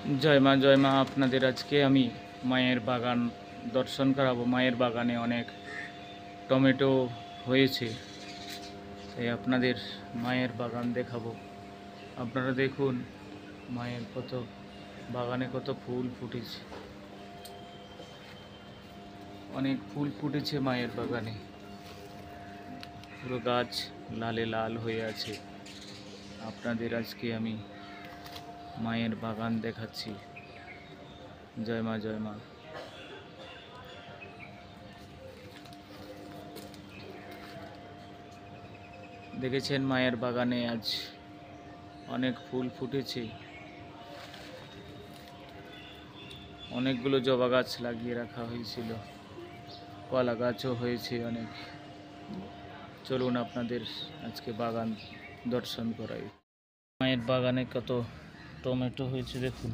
জয় মা। আপনাদের আজকে আমি মায়ের বাগান দর্শন করাবো। মায়ের বাগানে অনেক টমেটো হয়েছে, তাই আপনাদের মায়ের বাগান দেখাবো। আপনারা দেখুন মায়ের বাগানে কত ফুল ফুটেছে, অনেক ফুল ফুটেছে মায়ের বাগানে। পুরো গাছ লালে লাল হয়ে আছে। আপনাদের আজকে আমি মায়ের বাগান দেখাচ্ছি। জয় মা, জয় মা। দেখেছেন মায়ের বাগানে আজ অনেক ফুল ফুটেছে। অনেকগুলো জবা গাছ লাগিয়ে রাখা হয়েছিল, কলা গাছও হয়েছে অনেক। চলুন আপনাদের আজকে বাগান দর্শন করাই। মায়ের বাগানে কত টমেটো হয়েছে দেখুন।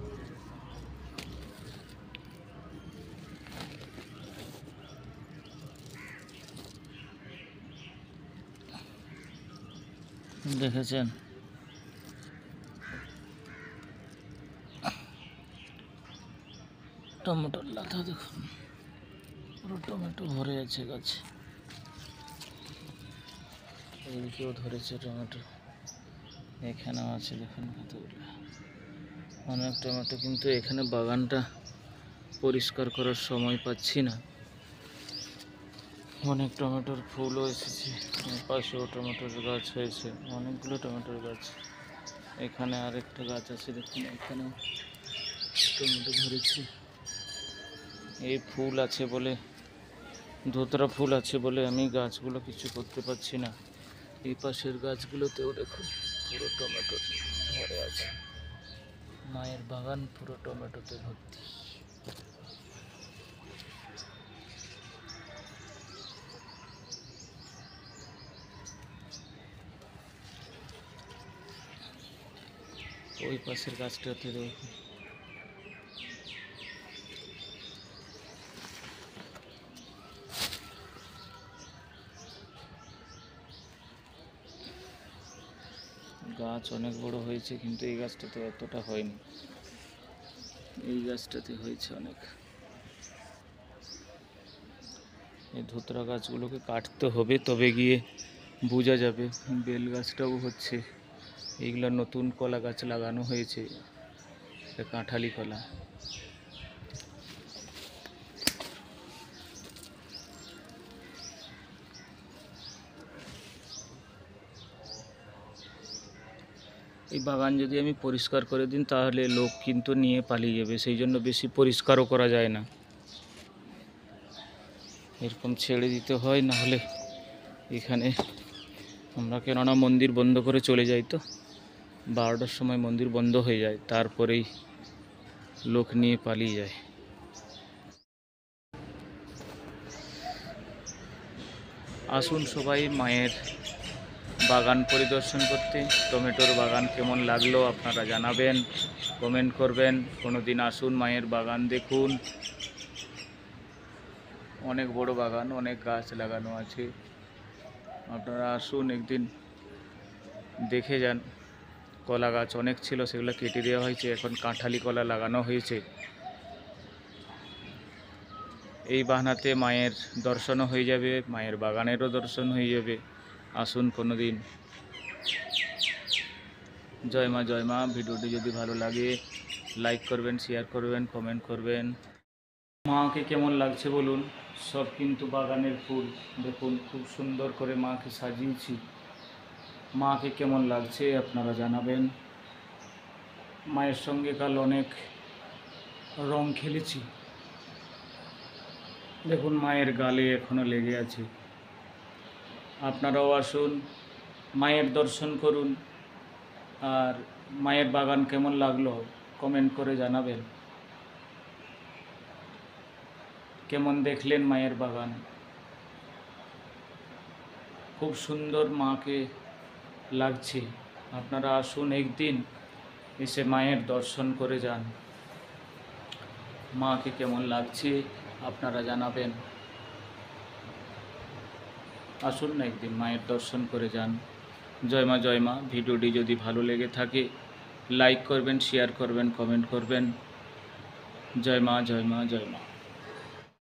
দেখেছেন টমেটোর লাথা দেখুন, পুরো টমেটো ভরে আছে গাছে। এইদিকেও ধরেছে টমেটো, এখানেও আছে দেখুন কতগুলো, অনেক টমেটো। কিন্তু এখানে বাগানটা পরিষ্কার করার সময় পাচ্ছি না। অনেক টমেটোর ফুলও এসেছে, পাশেও টমেটোর গাছ হয়েছে, অনেকগুলো টমেটোর গাছ। এখানে আরেকটা গাছ আছে দেখুন, এখানেও টমেটো ধরেছে। এই ফুল আছে বলে, ধোতরা ফুল আছে বলে আমি গাছগুলো কিছু করতে পারছি না। এই পাশের গাছগুলোতেও দেখুন পুরো টমেটো ভরে আছে। মায়ের বাগান পুরো টমেটোতে ভর্তি। ওই পাশের গাছটাতে দেখুন, গাছ অনেক বড় হয়েছে, কিন্তু এই গাছটাতে এতটা হয়নি। এই গাছটাতে হয়েছে অনেক। এই ধুতরা গাছগুলোকে কাটতে হবে, তবে গিয়ে বোঝা যাবে। বেল গাছটাও হচ্ছে, এইগুলো নতুন কলা গাছ লাগানো হয়েছে, কাঁঠালি কলা। এই বাগান যদি আমি পরিষ্কার করে দিন তাহলে লোক কিন্তু নিয়ে পালিয়ে যাবে, সেই জন্য বেশি পরিষ্কারও করা যায় না, এরকম ছেড়ে দিতে হয়। না হলে এখানে আমরা, কেননা মন্দির বন্ধ করে চলে যাই, তো 12টার সময় মন্দির বন্ধ হয়ে যায়, তারপরেই লোক নিয়ে পালিয়ে যায়। আসুন সবাই মায়ের বাগান পরিদর্শন করতে। টমেটোর বাগান কেমন লাগলো আপনারা জানাবেন, কমেন্ট করবেন। কোনো দিন আসুন মায়ের বাগান দেখুন। অনেক বড় বাগান, অনেক গাছ লাগানো আছে। আপনারা আসুন একদিন দেখে যান। কলা গাছ অনেক ছিল, সেগুলো কেটে দেওয়া হয়েছে, এখন কাঁঠালি কলা লাগানো হয়েছে। এই বাহানাতে মায়ের দর্শনও হয়ে যাবে, মায়ের বাগানেরও দর্শন হয়ে যাবে। আসুন কোনো দিন। জয় মা, জয় মা। ভিডিওটি যদি ভালো লাগে লাইক করবেন, শেয়ার করবেন, কমেন্ট করবেন। মাকে কেমন লাগছে বলুন। সব কিন্তু বাগানের ফুল দেখুন, খুব সুন্দর করে মাকে সাজিয়েছি। মাকে কেমন লাগছে আপনারা জানাবেন। মায়ের সঙ্গে কাল অনেক রং খেলেছি, দেখুন মায়ের গালে এখনো লেগে আছে। আপনারাও আসুন, মায়ের দর্শন করুন। আর মায়ের বাগান কেমন লাগলো কমেন্ট করে জানাবেন। কেমন দেখলেন মায়ের বাগান, খুব সুন্দর মাকে লাগছে। আপনারা আসুন একদিন, এসে মায়ের দর্শন করে যান। মাকে কেমন লাগছে আপনারা জানাবেন। আসুন না একদিন মায়ের দর্শন করে যান। জয় মা, জয় মা। ভিডিওটি যদি ভালো লেগে থাকে লাইক করবেন, শেয়ার করবেন, কমেন্ট করবেন। জয় মা, জয় মা, জয় মা।